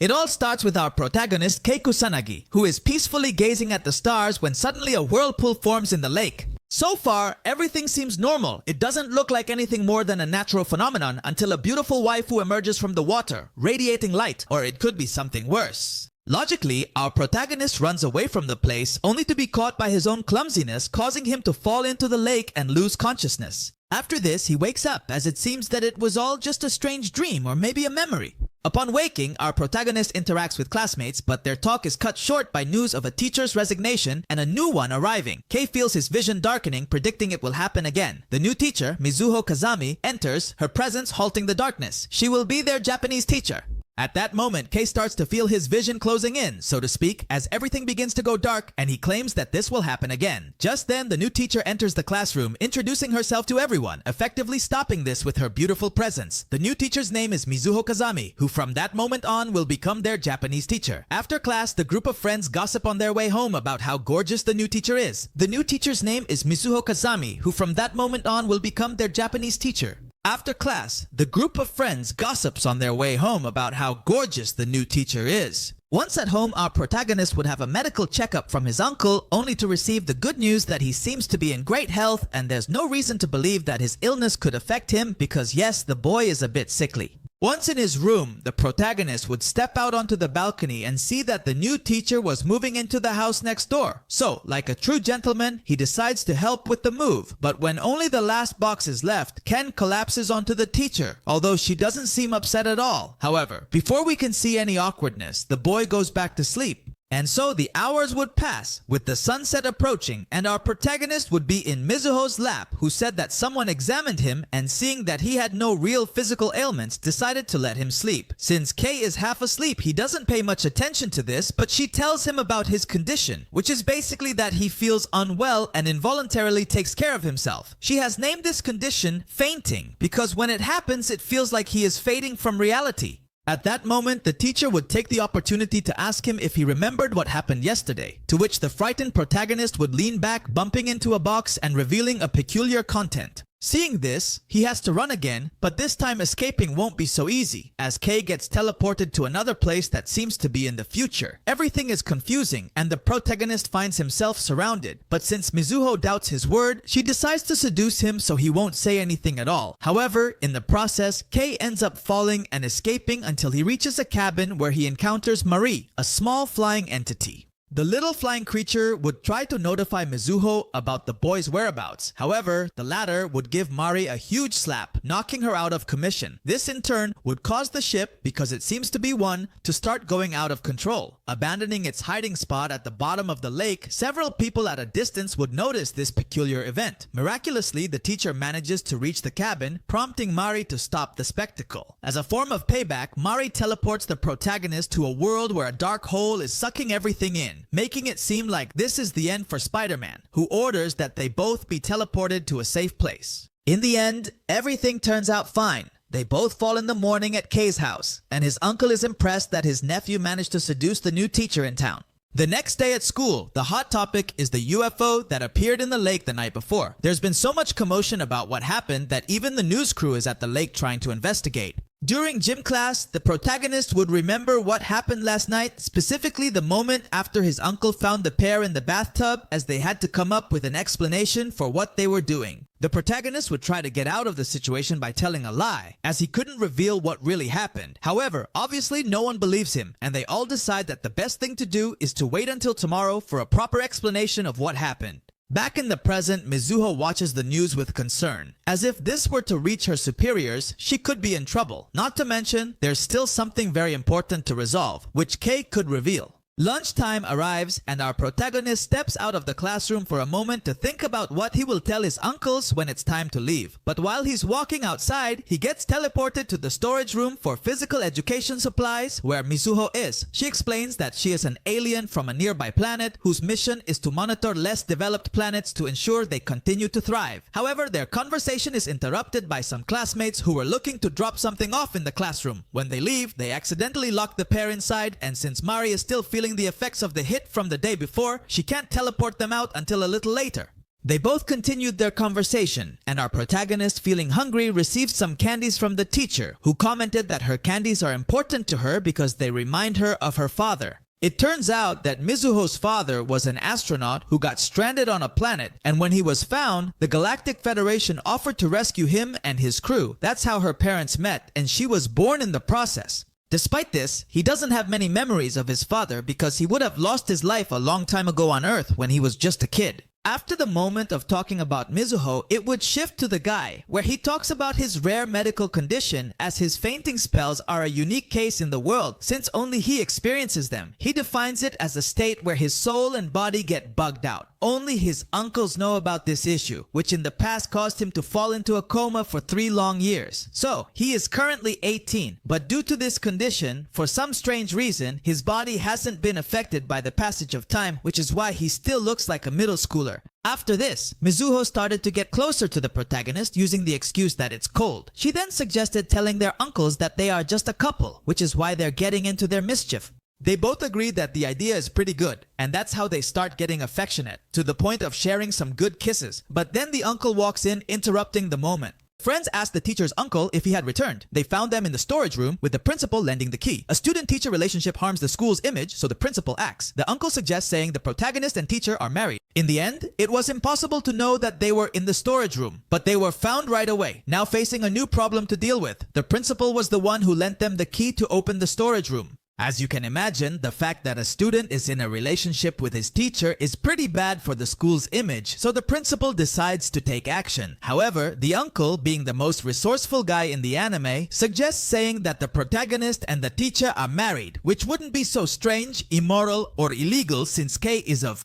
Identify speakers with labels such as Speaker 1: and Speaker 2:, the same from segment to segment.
Speaker 1: It all starts with our protagonist Kei Kusanagi, who is peacefully gazing at the stars when suddenly a whirlpool forms in the lake. So far, everything seems normal. It doesn't look like anything more than a natural phenomenon until a beautiful waifu emerges from the water, radiating light, or it could be something worse. Logically, our protagonist runs away from the place only to be caught by his own clumsiness, causing him to fall into the lake and lose consciousness. After this, he wakes up as it seems that it was all just a strange dream or maybe a memory. Upon waking, our protagonist interacts with classmates, but their talk is cut short by news of a teacher's resignation and a new one arriving. Kei feels his vision darkening, predicting it will happen again. The new teacher, Mizuho Kazami, enters, her presence halting the darkness. She will be their Japanese teacher. At that moment, Kei starts to feel his vision closing in, so to speak, as everything begins to go dark, and he claims that this will happen again. Just then, the new teacher enters the classroom, introducing herself to everyone, effectively stopping this with her beautiful presence. The new teacher's name is Mizuho Kazami, who from that moment on will become their Japanese teacher. After class, the group of friends gossip on their way home about how gorgeous the new teacher is. The new teacher's name is Mizuho Kazami, who from that moment on will become their Japanese teacher. After class, the group of friends gossips on their way home about how gorgeous the new teacher is. Once at home, our protagonist would have a medical checkup from his uncle, only to receive the good news that he seems to be in great health and there's no reason to believe that his illness could affect him because yes, the boy is a bit sickly. Once in his room, the protagonist would step out onto the balcony and see that the new teacher was moving into the house next door. So, like a true gentleman, he decides to help with the move. But when only the last box is left, Ken collapses onto the teacher, although she doesn't seem upset at all. However, before we can see any awkwardness, the boy goes back to sleep. And so the hours would pass, with the sunset approaching, and our protagonist would be in Mizuho's lap, who said that someone examined him and seeing that he had no real physical ailments, decided to let him sleep. Since Kei is half asleep, he doesn't pay much attention to this, but she tells him about his condition, which is basically that he feels unwell and involuntarily takes care of himself. She has named this condition fainting, because when it happens, it feels like he is fading from reality. At that moment, the teacher would take the opportunity to ask him if he remembered what happened yesterday, to which the frightened protagonist would lean back, bumping into a box and revealing a peculiar content. Seeing this, he has to run again, but this time escaping won't be so easy, as Kei gets teleported to another place that seems to be in the future. Everything is confusing, and the protagonist finds himself surrounded, but since Mizuho doubts his word, she decides to seduce him so he won't say anything at all. However, in the process, Kei ends up falling and escaping until he reaches a cabin where he encounters Marries, a small flying entity. The little flying creature would try to notify Mizuho about the boy's whereabouts. However, the latter would give Marries a huge slap, knocking her out of commission. This in turn would cause the ship, because it seems to be one, to start going out of control. Abandoning its hiding spot at the bottom of the lake, several people at a distance would notice this peculiar event. Miraculously, the teacher manages to reach the cabin, prompting Marries to stop the spectacle. As a form of payback, Marries teleports the protagonist to a world where a dark hole is sucking everything in, making it seem like this is the end for Spider-Man, who orders that they both be teleported to a safe place. In the end, everything turns out fine. They both fall in the morning at Kei's house, and his uncle is impressed that his nephew managed to seduce the new teacher in town. The next day at school, the hot topic is the UFO that appeared in the lake the night before. There's been so much commotion about what happened that even the news crew is at the lake trying to investigate. During gym class, the protagonist would remember what happened last night, specifically the moment after his uncle found the pair in the bathtub, as they had to come up with an explanation for what they were doing. The protagonist would try to get out of the situation by telling a lie, as he couldn't reveal what really happened. However, obviously no one believes him, and they all decide that the best thing to do is to wait until tomorrow for a proper explanation of what happened. Back in the present, Mizuho watches the news with concern. As if this were to reach her superiors, she could be in trouble. Not to mention, there's still something very important to resolve, which Kei could reveal. Lunchtime arrives, and our protagonist steps out of the classroom for a moment to think about what he will tell his uncles when it's time to leave. But while he's walking outside, he gets teleported to the storage room for physical education supplies where Mizuho is. She explains that she is an alien from a nearby planet whose mission is to monitor less developed planets to ensure they continue to thrive. However, their conversation is interrupted by some classmates who were looking to drop something off in the classroom. When they leave, they accidentally lock the pair inside, and since Marries is still feeling the effects of the hit from the day before, she can't teleport them out until a little later. They both continued their conversation, and our protagonist, feeling hungry, received some candies from the teacher, who commented that her candies are important to her because they remind her of her father. It turns out that Mizuho's father was an astronaut who got stranded on a planet, and when he was found, the Galactic Federation offered to rescue him and his crew. That's how her parents met, and she was born in the process. Despite this, he doesn't have many memories of his father because he would have lost his life a long time ago on Earth when he was just a kid. After the moment of talking about Mizuho, it would shift to the guy, where he talks about his rare medical condition as his fainting spells are a unique case in the world since only he experiences them. He defines it as a state where his soul and body get bugged out. Only his uncles know about this issue, which in the past caused him to fall into a coma for 3 long years. So, he is currently 18, but due to this condition, for some strange reason, his body hasn't been affected by the passage of time, which is why he still looks like a middle schooler. After this, Mizuho started to get closer to the protagonist using the excuse that it's cold. She then suggested telling their uncles that they are just a couple, which is why they're getting into their mischief. They both agree that the idea is pretty good, and that's how they start getting affectionate, to the point of sharing some good kisses. But then the uncle walks in, interrupting the moment. Friends asked the teacher's uncle if he had returned. They found them in the storage room with the principal lending the key. A student-teacher relationship harms the school's image, so the principal acts. The uncle suggests saying the protagonist and teacher are married. In the end, it was impossible to know that they were in the storage room, but they were found right away, now facing a new problem to deal with. The principal was the one who lent them the key to open the storage room. As you can imagine, the fact that a student is in a relationship with his teacher is pretty bad for the school's image, so the principal decides to take action. However, the uncle, being the most resourceful guy in the anime, suggests saying that the protagonist and the teacher are married, which wouldn't be so strange, immoral, or illegal since K is of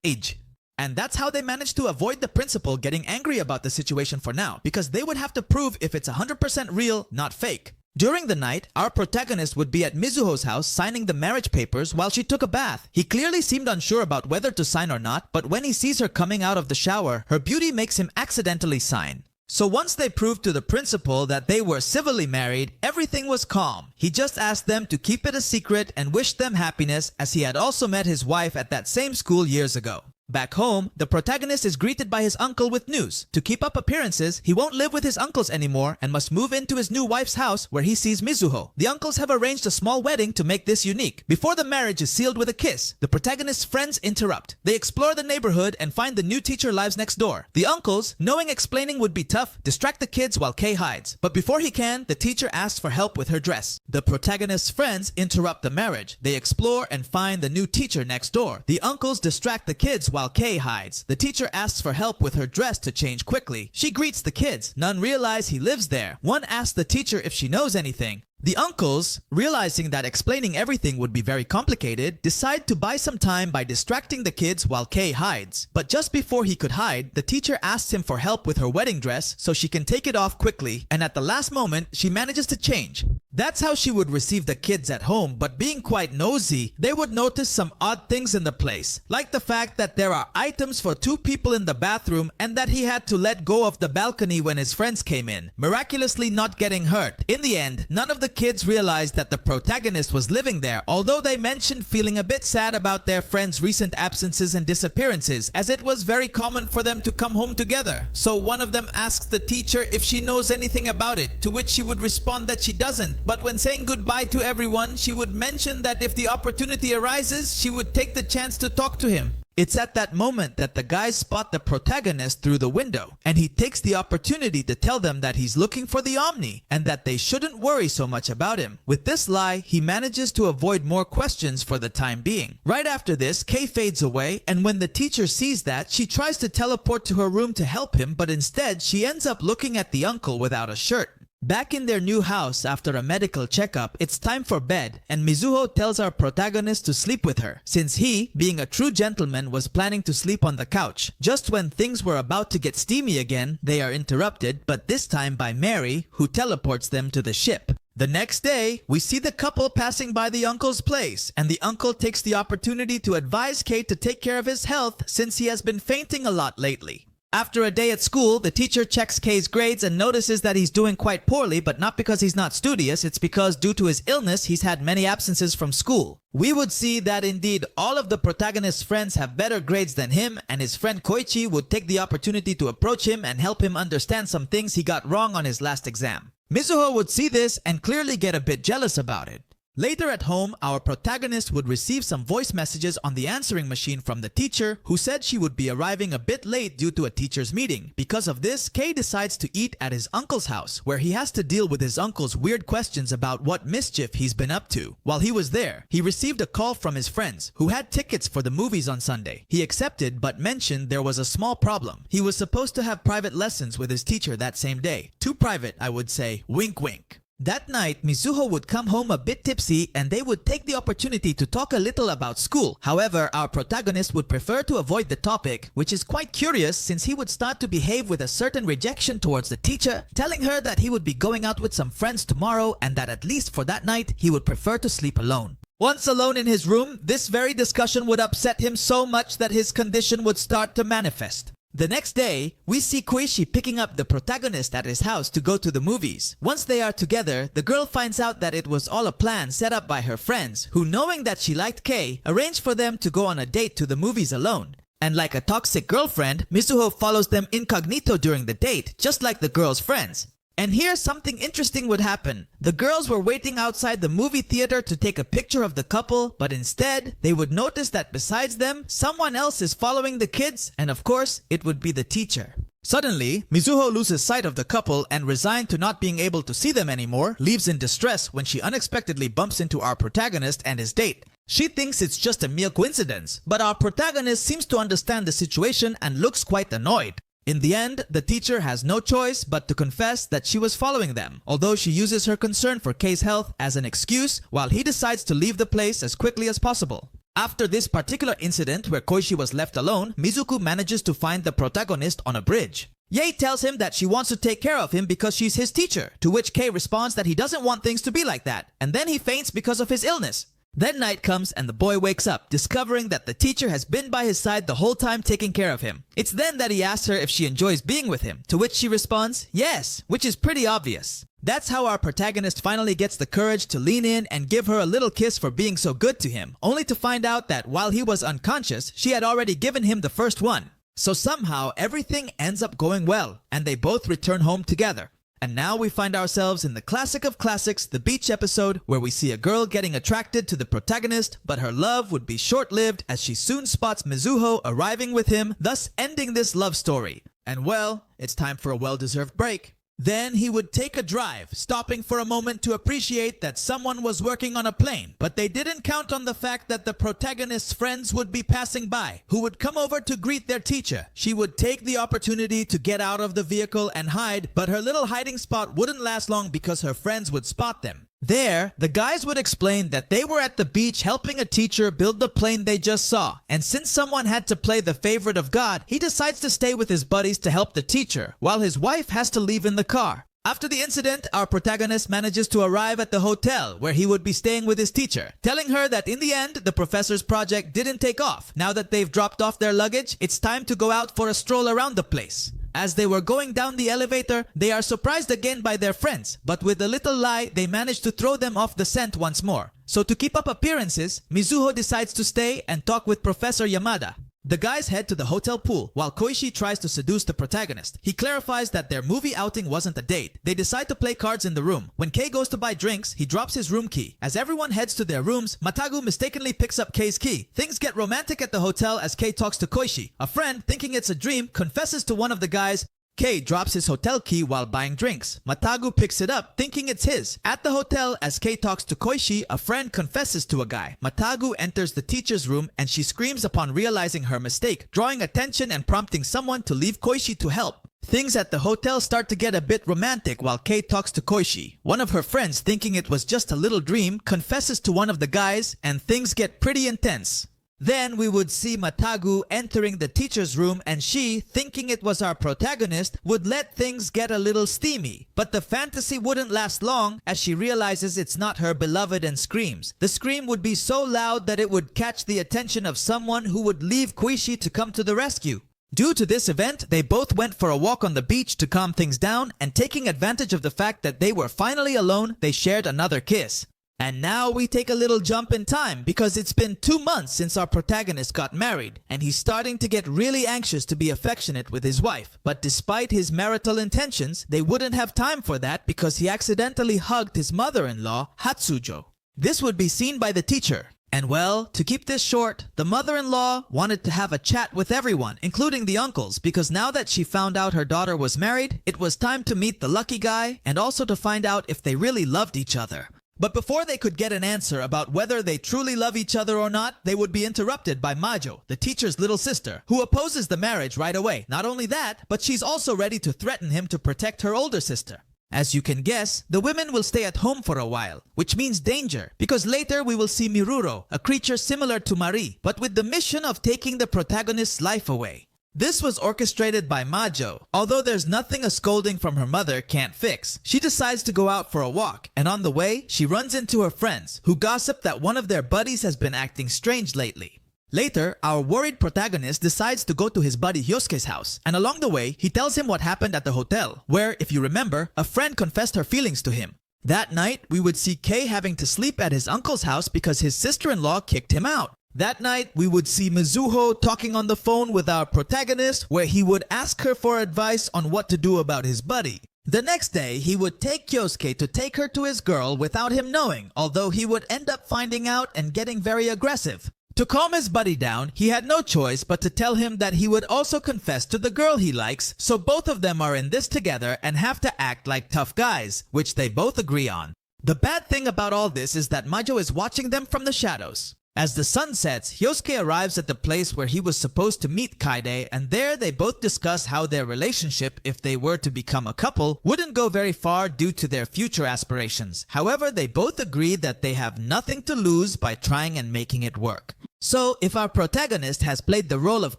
Speaker 1: age. And that's how they managed to avoid the principal getting angry about the situation for now, because they would have to prove if it's 100% real, not fake. During the night, our protagonist would be at Mizuho's house signing the marriage papers while she took a bath. He clearly seemed unsure about whether to sign or not, but when he sees her coming out of the shower, her beauty makes him accidentally sign. So once they proved to the principal that they were civilly married, everything was calm. He just asked them to keep it a secret and wished them happiness, as he had also met his wife at that same school years ago. Back home, the protagonist is greeted by his uncle with news. To keep up appearances, he won't live with his uncles anymore and must move into his new wife's house where he sees Mizuho. The uncles have arranged a small wedding to make this unique. Before the marriage is sealed with a kiss, the protagonist's friends interrupt. They explore the neighborhood and find the new teacher lives next door. The uncles, knowing explaining would be tough, distract the kids while Kei hides. But before he can, the teacher asks for help with her dress. The protagonist's friends interrupt the marriage. They explore and find the new teacher next door. The uncles distract the kids while Kei hides. The teacher asks for help with her dress to change quickly. She greets the kids. None realize he lives there. One asks the teacher if she knows anything. The uncles, realizing that explaining everything would be very complicated, decide to buy some time by distracting the kids while Kei hides. But just before he could hide, the teacher asks him for help with her wedding dress so she can take it off quickly, and at the last moment, she manages to change. That's how she would receive the kids at home, but being quite nosy, they would notice some odd things in the place, like the fact that there are items for 2 people in the bathroom and that he had to let go of the balcony when his friends came in, miraculously not getting hurt. In the end, none of the kids realized that the protagonist was living there, although they mentioned feeling a bit sad about their friends' recent absences and disappearances, as it was very common for them to come home together. So one of them asks the teacher if she knows anything about it, to which she would respond that she doesn't. But when saying goodbye to everyone, she would mention that if the opportunity arises, she would take the chance to talk to him. It's at that moment that the guys spot the protagonist through the window, and he takes the opportunity to tell them that he's looking for the Omni, and that they shouldn't worry so much about him. With this lie, he manages to avoid more questions for the time being. Right after this, Kei fades away, and when the teacher sees that, she tries to teleport to her room to help him, but instead, she ends up looking at the uncle without a shirt. Back in their new house after a medical checkup, it's time for bed, and Mizuho tells our protagonist to sleep with her, since he, being a true gentleman, was planning to sleep on the couch. Just when things were about to get steamy again, they are interrupted, but this time by Mary, who teleports them to the ship. The next day, we see the couple passing by the uncle's place, and the uncle takes the opportunity to advise Kate to take care of his health since he has been fainting a lot lately. After a day at school, the teacher checks Kei's grades and notices that he's doing quite poorly, but not because he's not studious, it's because due to his illness, he's had many absences from school. We would see that indeed all of the protagonist's friends have better grades than him, and his friend Koichi would take the opportunity to approach him and help him understand some things he got wrong on his last exam. Mizuho would see this and clearly get a bit jealous about it. Later at home, our protagonist would receive some voice messages on the answering machine from the teacher, who said she would be arriving a bit late due to a teacher's meeting. Because of this, Kei decides to eat at his uncle's house, where he has to deal with his uncle's weird questions about what mischief he's been up to. While he was there, he received a call from his friends, who had tickets for the movies on Sunday. He accepted but mentioned there was a small problem. He was supposed to have private lessons with his teacher that same day. Too private, I would say. Wink wink. That night, Mizuho would come home a bit tipsy and they would take the opportunity to talk a little about school. However, our protagonist would prefer to avoid the topic, which is quite curious since he would start to behave with a certain rejection towards the teacher, telling her that he would be going out with some friends tomorrow and that at least for that night, he would prefer to sleep alone. Once alone in his room, this very discussion would upset him so much that his condition would start to manifest. The next day, we see Koichi picking up the protagonist at his house to go to the movies. Once they are together, the girl finds out that it was all a plan set up by her friends, who, knowing that she liked Kei, arranged for them to go on a date to the movies alone. And like a toxic girlfriend, Mizuho follows them incognito during the date, just like the girl's friends. And here something interesting would happen. The girls were waiting outside the movie theater to take a picture of the couple, but instead, they would notice that besides them, someone else is following the kids, and of course, it would be the teacher. Suddenly, Mizuho loses sight of the couple and, resigned to not being able to see them anymore, leaves in distress when she unexpectedly bumps into our protagonist and his date. She thinks it's just a mere coincidence, but our protagonist seems to understand the situation and looks quite annoyed. In the end, the teacher has no choice but to confess that she was following them, although she uses her concern for Kei's health as an excuse while he decides to leave the place as quickly as possible. After this particular incident where Koichi was left alone, Mizuku manages to find the protagonist on a bridge. Yae tells him that she wants to take care of him because she's his teacher, to which Kei responds that he doesn't want things to be like that, and then he faints because of his illness. Then night comes and the boy wakes up, discovering that the teacher has been by his side the whole time taking care of him. It's then that he asks her if she enjoys being with him, to which she responds, yes, which is pretty obvious. That's how our protagonist finally gets the courage to lean in and give her a little kiss for being so good to him, only to find out that while he was unconscious, she had already given him the first one. So somehow everything ends up going well, and they both return home together. And now we find ourselves in the classic of classics, the beach episode, where we see a girl getting attracted to the protagonist, but her love would be short-lived as she soon spots Mizuho arriving with him, thus ending this love story. And well, it's time for a well-deserved break. Then he would take a drive, stopping for a moment to appreciate that someone was working on a plane, but they didn't count on the fact that the protagonist's friends would be passing by, who would come over to greet their teacher. She would take the opportunity to get out of the vehicle and hide, but her little hiding spot wouldn't last long because her friends would spot them. There, the guys would explain that they were at the beach helping a teacher build the plane they just saw, and since someone had to play the favorite of God, he decides to stay with his buddies to help the teacher, while his wife has to leave in the car. After the incident, our protagonist manages to arrive at the hotel where he would be staying with his teacher, telling her that in the end, the professor's project didn't take off. Now that they've dropped off their luggage, it's time to go out for a stroll around the place. As they were going down the elevator, they are surprised again by their friends, but with a little lie, they manage to throw them off the scent once more. So to keep up appearances, Mizuho decides to stay and talk with Professor Yamada. The guys head to the hotel pool while Koichi tries to seduce the protagonist. He clarifies that their movie outing wasn't a date. They decide to play cards in the room. When Kei goes to buy drinks, he drops his room key. As everyone heads to their rooms, Matagu mistakenly picks up Kei's key. Things get romantic at the hotel as Kei talks to Koichi. A friend, thinking it's a dream, confesses to one of the guys. Kei drops his hotel key while buying drinks. Matagu picks it up, thinking it's his. At the hotel, as Kei talks to Koichi, a friend confesses to a guy. Matagu enters the teacher's room and she screams upon realizing her mistake, drawing attention and prompting someone to leave Koichi to help. Things at the hotel start to get a bit romantic while Kei talks to Koichi. One of her friends, thinking it was just a little dream, confesses to one of the guys and things get pretty intense. Then we would see Matagu entering the teacher's room and she, thinking it was our protagonist, would let things get a little steamy. But the fantasy wouldn't last long as she realizes it's not her beloved and screams. The scream would be so loud that it would catch the attention of someone who would leave Koichi to come to the rescue. Due to this event, they both went for a walk on the beach to calm things down, and taking advantage of the fact that they were finally alone, they shared another kiss. And now we take a little jump in time because it's been 2 months since our protagonist got married, and he's starting to get really anxious to be affectionate with his wife. But despite his marital intentions, they wouldn't have time for that because he accidentally hugged his mother-in-law, Hatsujo. This would be seen by the teacher. And well, to keep this short, the mother-in-law wanted to have a chat with everyone, including the uncles, because now that she found out her daughter was married, it was time to meet the lucky guy and also to find out if they really loved each other. But before they could get an answer about whether they truly love each other or not, they would be interrupted by Majo, the teacher's little sister, who opposes the marriage right away. Not only that, but she's also ready to threaten him to protect her older sister. As you can guess, the women will stay at home for a while, which means danger, because later we will see Miruro, a creature similar to Marie, but with the mission of taking the protagonist's life away. This was orchestrated by Majo. Although there's nothing a scolding from her mother can't fix, she decides to go out for a walk, and on the way, she runs into her friends, who gossip that one of their buddies has been acting strange lately. Later, our worried protagonist decides to go to his buddy Hyosuke's house, and along the way, he tells him what happened at the hotel, where, if you remember, a friend confessed her feelings to him. That night, we would see Kei having to sleep at his uncle's house because his sister-in-law kicked him out. That night, we would see Mizuho talking on the phone with our protagonist, where he would ask her for advice on what to do about his buddy. The next day, he would take Kyosuke to take her to his girl without him knowing, although he would end up finding out and getting very aggressive. To calm his buddy down, he had no choice but to tell him that he would also confess to the girl he likes, so both of them are in this together and have to act like tough guys, which they both agree on. The bad thing about all this is that Majo is watching them from the shadows. As the sun sets, Hyosuke arrives at the place where he was supposed to meet Kaide, and there they both discuss how their relationship, if they were to become a couple, wouldn't go very far due to their future aspirations. However, they both agree that they have nothing to lose by trying and making it work. So, if our protagonist has played the role of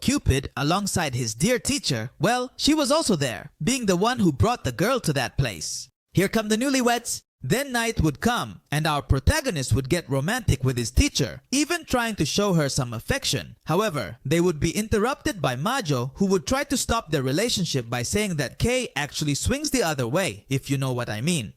Speaker 1: Cupid alongside his dear teacher, well, she was also there, being the one who brought the girl to that place. Here come the newlyweds. Then night would come, and our protagonist would get romantic with his teacher, even trying to show her some affection. However, they would be interrupted by Majo, who would try to stop their relationship by saying that Kei actually swings the other way, if you know what I mean.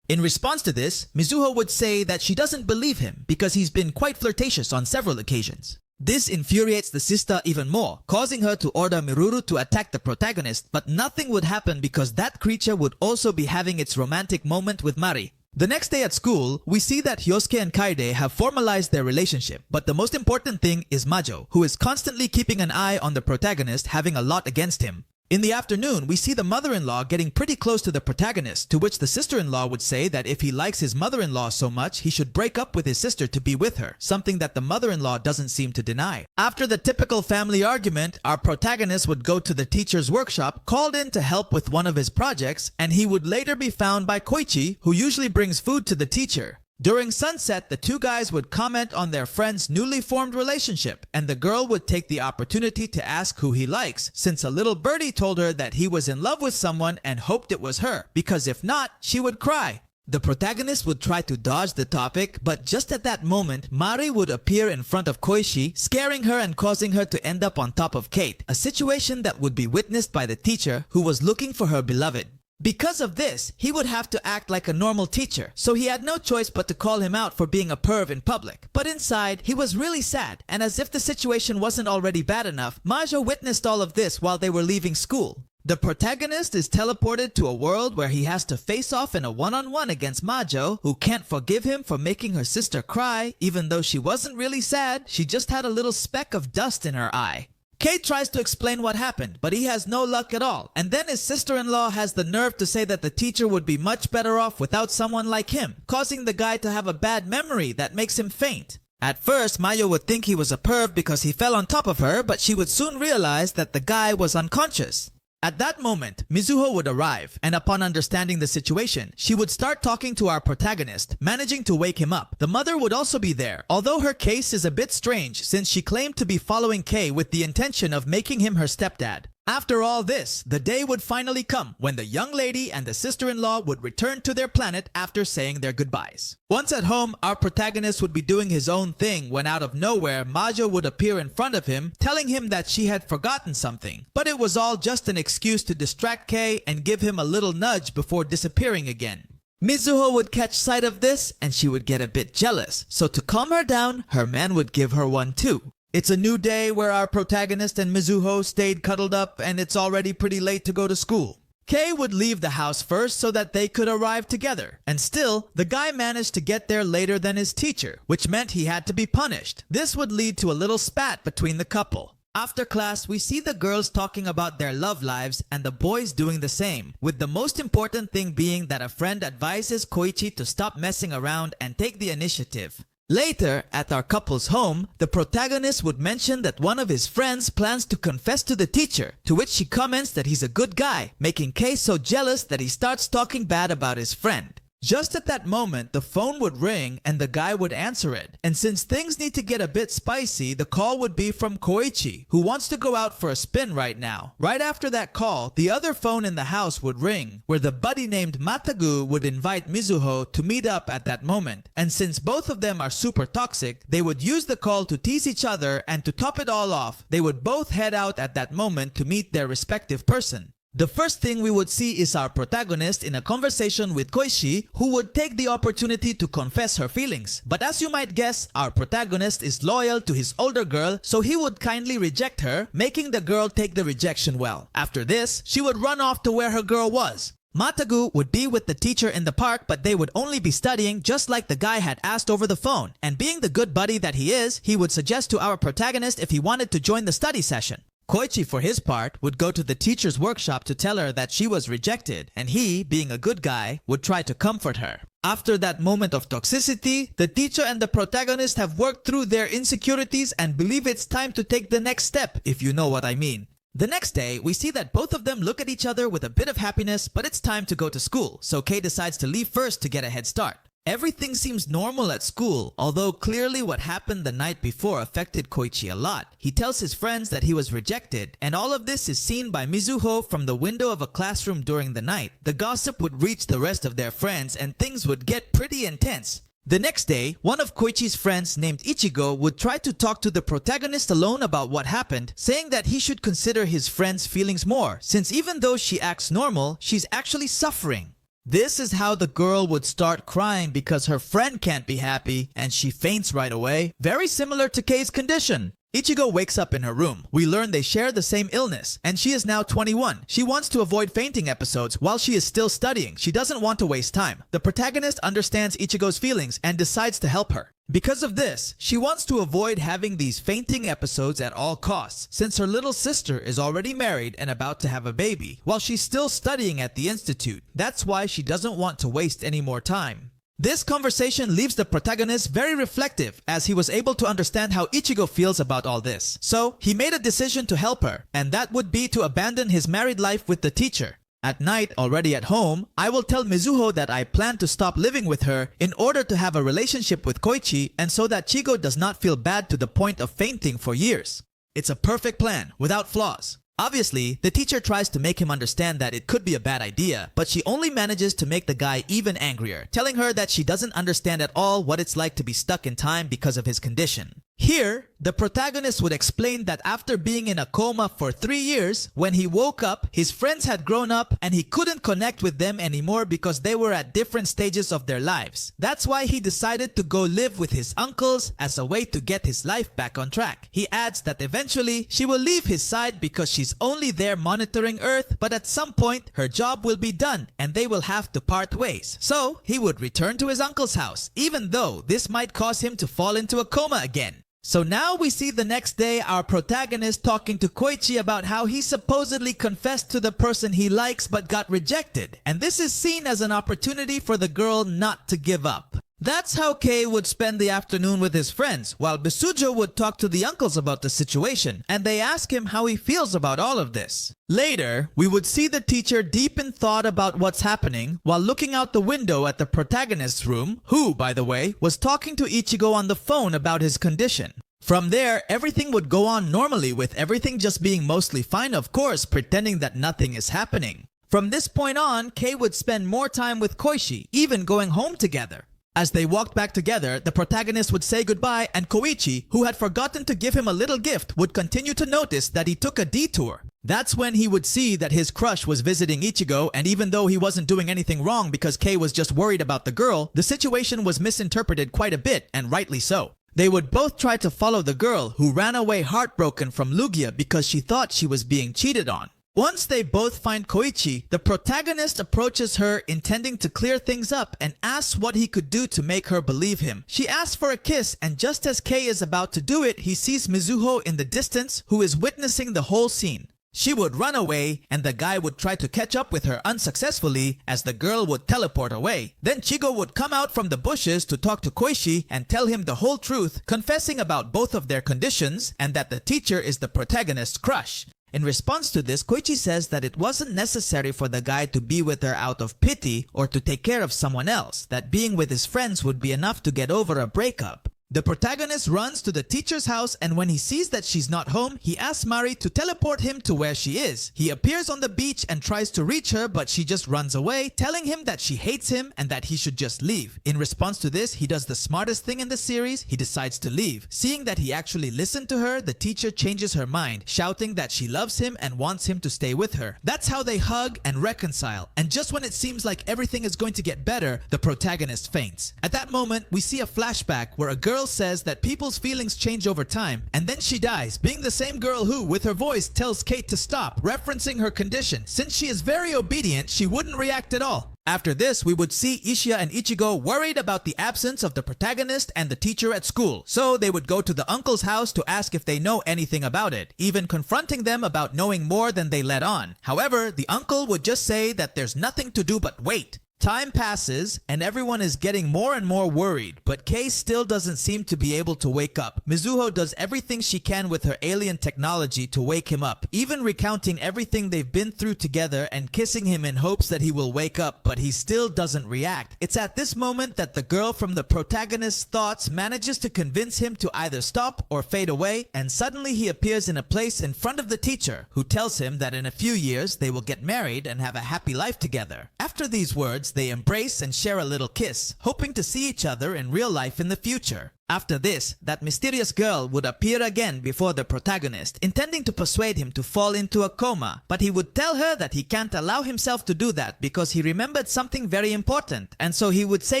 Speaker 1: In response to this, Mizuho would say that she doesn't believe him because he's been quite flirtatious on several occasions. This infuriates the sister even more, causing her to order Miruru to attack the protagonist, but nothing would happen because that creature would also be having its romantic moment with Mari. The next day at school, we see that Hyosuke and Kaide have formalized their relationship, but the most important thing is Majo, who is constantly keeping an eye on the protagonist, having a lot against him. In the afternoon, we see the mother-in-law getting pretty close to the protagonist, to which the sister-in-law would say that if he likes his mother-in-law so much, he should break up with his sister to be with her, something that the mother-in-law doesn't seem to deny. After the typical family argument, our protagonist would go to the teacher's workshop, called in to help with one of his projects, and he would later be found by Koichi, who usually brings food to the teacher. During sunset, the two guys would comment on their friend's newly formed relationship, and the girl would take the opportunity to ask who he likes, since a little birdie told her that he was in love with someone and hoped it was her, because if not, she would cry. The protagonist would try to dodge the topic, but just at that moment, Mari would appear in front of Koichi, scaring her and causing her to end up on top of Kate, a situation that would be witnessed by the teacher who was looking for her beloved. Because of this, he would have to act like a normal teacher, so he had no choice but to call him out for being a perv in public. But inside, he was really sad, and as if the situation wasn't already bad enough, Majo witnessed all of this while they were leaving school. The protagonist is teleported to a world where he has to face off in a one-on-one against Majo, who can't forgive him for making her sister cry, even though she wasn't really sad, she just had a little speck of dust in her eye. Kate tries to explain what happened, but he has no luck at all, and then his sister-in-law has the nerve to say that the teacher would be much better off without someone like him, causing the guy to have a bad memory that makes him faint. At first, Mayo would think he was a perv because he fell on top of her, but she would soon realize that the guy was unconscious. At that moment, Mizuho would arrive, and upon understanding the situation, she would start talking to our protagonist, managing to wake him up. The mother would also be there, although her case is a bit strange since she claimed to be following Kei with the intention of making him her stepdad. After all this, the day would finally come when the young lady and the sister-in-law would return to their planet after saying their goodbyes. Once at home, our protagonist would be doing his own thing when out of nowhere, Majo would appear in front of him, telling him that she had forgotten something. But it was all just an excuse to distract Kei and give him a little nudge before disappearing again. Mizuho would catch sight of this and she would get a bit jealous, so to calm her down, her man would give her one too. It's a new day where our protagonist and Mizuho stayed cuddled up and it's already pretty late to go to school. Kei would leave the house first so that they could arrive together, and still, the guy managed to get there later than his teacher, which meant he had to be punished. This would lead to a little spat between the couple. After class, we see the girls talking about their love lives and the boys doing the same, with the most important thing being that a friend advises Koichi to stop messing around and take the initiative. Later, at our couple's home, the protagonist would mention that one of his friends plans to confess to the teacher, to which she comments that he's a good guy, making Kei so jealous that he starts talking bad about his friend. Just at that moment, the phone would ring and the guy would answer it. And since things need to get a bit spicy, the call would be from Koichi, who wants to go out for a spin right now. Right after that call, the other phone in the house would ring, where the buddy named Matagu would invite Mizuho to meet up at that moment. And since both of them are super toxic, they would use the call to tease each other, and to top it all off, they would both head out at that moment to meet their respective person. The first thing we would see is our protagonist in a conversation with Koichi, who would take the opportunity to confess her feelings. But as you might guess, our protagonist is loyal to his older girl, so he would kindly reject her, making the girl take the rejection well. After this, she would run off to where her girl was. Matagu would be with the teacher in the park, but they would only be studying just like the guy had asked over the phone. And being the good buddy that he is, he would suggest to our protagonist if he wanted to join the study session. Koichi, for his part, would go to the teacher's workshop to tell her that she was rejected, and he, being a good guy, would try to comfort her. After that moment of toxicity, the teacher and the protagonist have worked through their insecurities and believe it's time to take the next step, if you know what I mean. The next day, we see that both of them look at each other with a bit of happiness, but it's time to go to school, so Kei decides to leave first to get a head start. Everything seems normal at school, although clearly what happened the night before affected Koichi a lot. He tells his friends that he was rejected, and all of this is seen by Mizuho from the window of a classroom during the night. The gossip would reach the rest of their friends and things would get pretty intense. The next day, one of Koichi's friends named Ichigo would try to talk to the protagonist alone about what happened, saying that he should consider his friend's feelings more, since even though she acts normal, she's actually suffering. This is how the girl would start crying because her friend can't be happy and she faints right away. Very similar to Kei's condition. Ichigo wakes up in her room. We learn they share the same illness, and she is now 21. She wants to avoid fainting episodes while she is still studying. She doesn't want to waste time. The protagonist understands Ichigo's feelings and decides to help her. Because of this, she wants to avoid having these fainting episodes at all costs, since her little sister is already married and about to have a baby, while she's still studying at the institute. That's why she doesn't want to waste any more time. This conversation leaves the protagonist very reflective, as he was able to understand how Ichigo feels about all this. So, he made a decision to help her, and that would be to abandon his married life with the teacher. At night, already at home, I will tell Mizuho that I plan to stop living with her in order to have a relationship with Koichi, and so that Chigo does not feel bad to the point of fainting for years. It's a perfect plan, without flaws. Obviously, the teacher tries to make him understand that it could be a bad idea, but she only manages to make the guy even angrier, telling her that she doesn't understand at all what it's like to be stuck in time because of his condition. Here, the protagonist would explain that after being in a coma for 3 years, when he woke up, his friends had grown up and he couldn't connect with them anymore because they were at different stages of their lives. That's why he decided to go live with his uncles as a way to get his life back on track. He adds that eventually, she will leave his side because she's only there monitoring Earth, but at some point, her job will be done and they will have to part ways. So, he would return to his uncle's house, even though this might cause him to fall into a coma again. So now we see the next day our protagonist talking to Koichi about how he supposedly confessed to the person he likes but got rejected. And this is seen as an opportunity for the girl not to give up. That's how Kei would spend the afternoon with his friends, while Bisujo would talk to the uncles about the situation, and they ask him how he feels about all of this. Later, we would see the teacher deep in thought about what's happening while looking out the window at the protagonist's room, who, by the way, was talking to Ichigo on the phone about his condition. From there, everything would go on normally with everything just being mostly fine, of course, pretending that nothing is happening. From this point on, Kei would spend more time with Koichi, even going home together. As they walked back together, the protagonist would say goodbye and Koichi, who had forgotten to give him a little gift, would continue to notice that he took a detour. That's when he would see that his crush was visiting Ichigo, and even though he wasn't doing anything wrong because Kei was just worried about the girl, the situation was misinterpreted quite a bit, and rightly so. They would both try to follow the girl, who ran away heartbroken from Lugia because she thought she was being cheated on. Once they both find Koichi, the protagonist approaches her intending to clear things up and asks what he could do to make her believe him. She asks for a kiss, and just as Kei is about to do it, he sees Mizuho in the distance, who is witnessing the whole scene. She would run away, and the guy would try to catch up with her unsuccessfully as the girl would teleport away. Then Chigo would come out from the bushes to talk to Koichi and tell him the whole truth, confessing about both of their conditions and that the teacher is the protagonist's crush. In response to this, Koichi says that it wasn't necessary for the guy to be with her out of pity or to take care of someone else, that being with his friends would be enough to get over a breakup. The protagonist runs to the teacher's house, and when he sees that she's not home, he asks Mari to teleport him to where she is. He appears on the beach and tries to reach her, but she just runs away, telling him that she hates him and that he should just leave. In response to this, he does the smartest thing in the series. He decides to leave. Seeing that he actually listened to her, the teacher changes her mind, shouting that she loves him and wants him to stay with her. That's how they hug and reconcile, and just when it seems like everything is going to get better, the protagonist faints. At that moment, we see a flashback where a girl says that people's feelings change over time, and then she dies, being the same girl who, with her voice, tells Kate to stop, referencing her condition. Since she is very obedient, she wouldn't react at all. After this, we would see Ishiya and Ichigo worried about the absence of the protagonist and the teacher at school, so they would go to the uncle's house to ask if they know anything about it, even confronting them about knowing more than they let on. However, the uncle would just say that there's nothing to do but wait. Time passes, and everyone is getting more and more worried, but Kei still doesn't seem to be able to wake up. Mizuho does everything she can with her alien technology to wake him up, even recounting everything they've been through together and kissing him in hopes that he will wake up, but he still doesn't react. It's at this moment that the girl from the protagonist's thoughts manages to convince him to either stop or fade away, and suddenly he appears in a place in front of the teacher, who tells him that in a few years they will get married and have a happy life together. After these words, they embrace and share a little kiss, hoping to see each other in real life in the future. After this, that mysterious girl would appear again before the protagonist, intending to persuade him to fall into a coma, but he would tell her that he can't allow himself to do that because he remembered something very important, and so he would say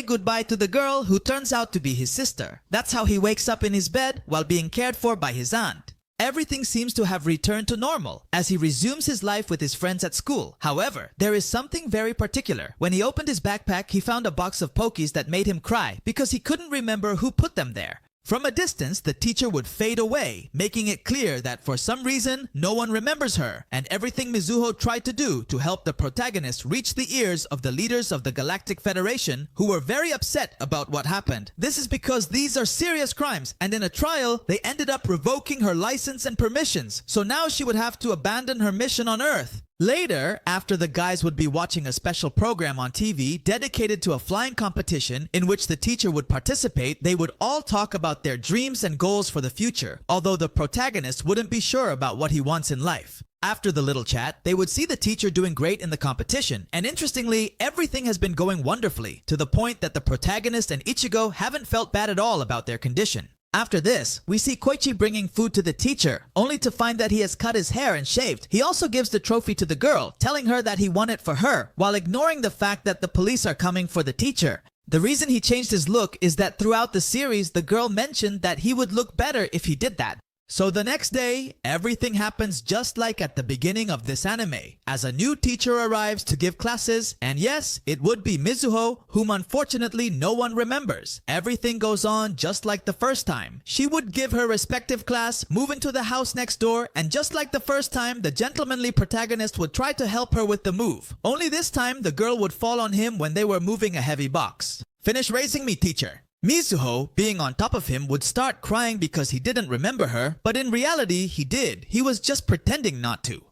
Speaker 1: goodbye to the girl, who turns out to be his sister. That's how he wakes up in his bed while being cared for by his aunt. Everything seems to have returned to normal as he resumes his life with his friends at school. However, there is something very particular. When he opened his backpack, he found a box of Pokies that made him cry because he couldn't remember who put them there. From a distance, the teacher would fade away, making it clear that for some reason, no one remembers her, and everything Mizuho tried to do to help the protagonist reach the ears of the leaders of the Galactic Federation, who were very upset about what happened. This is because these are serious crimes, and in a trial, they ended up revoking her license and permissions, so now she would have to abandon her mission on Earth. Later, after the guys would be watching a special program on TV dedicated to a flying competition in which the teacher would participate, they would all talk about their dreams and goals for the future, although the protagonist wouldn't be sure about what he wants in life. After the little chat, they would see the teacher doing great in the competition, and interestingly, everything has been going wonderfully, to the point that the protagonist and Ichigo haven't felt bad at all about their condition. After this, we see Koichi bringing food to the teacher, only to find that he has cut his hair and shaved. He also gives the trophy to the girl, telling her that he won it for her, while ignoring the fact that the police are coming for the teacher. The reason he changed his look is that throughout the series, the girl mentioned that he would look better if he did that. So the next day, everything happens just like at the beginning of this anime, as a new teacher arrives to give classes, and yes, it would be Mizuho, whom unfortunately no one remembers. Everything goes on just like the first time. She would give her respective class, move into the house next door, and just like the first time, the gentlemanly protagonist would try to help her with the move. Only this time, the girl would fall on him when they were moving a heavy box. "Finish raising me, teacher." Mizuho, being on top of him, would start crying because he didn't remember her, but in reality, he did. He was just pretending not to.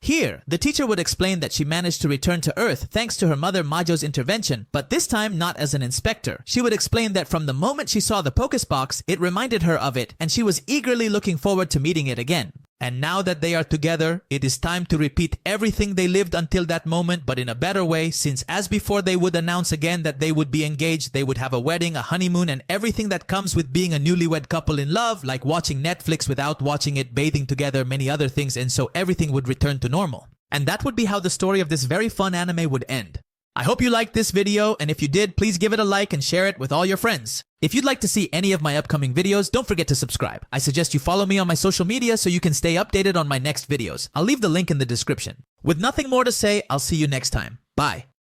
Speaker 1: Here, the teacher would explain that she managed to return to Earth thanks to her mother Majo's intervention, but this time not as an inspector. She would explain that from the moment she saw the Pocus Box, it reminded her of it, and she was eagerly looking forward to meeting it again. And now that they are together, it is time to repeat everything they lived until that moment, but in a better way, since as before they would announce again that they would be engaged, they would have a wedding, a honeymoon, and everything that comes with being a newlywed couple in love, like watching Netflix without watching it, bathing together, many other things, and so everything would return to normal. And that would be how the story of this very fun anime would end. I hope you liked this video, and if you did, please give it a like and share it with all your friends. If you'd like to see any of my upcoming videos, don't forget to subscribe. I suggest you follow me on my social media so you can stay updated on my next videos. I'll leave the link in the description. With nothing more to say, I'll see you next time. Bye.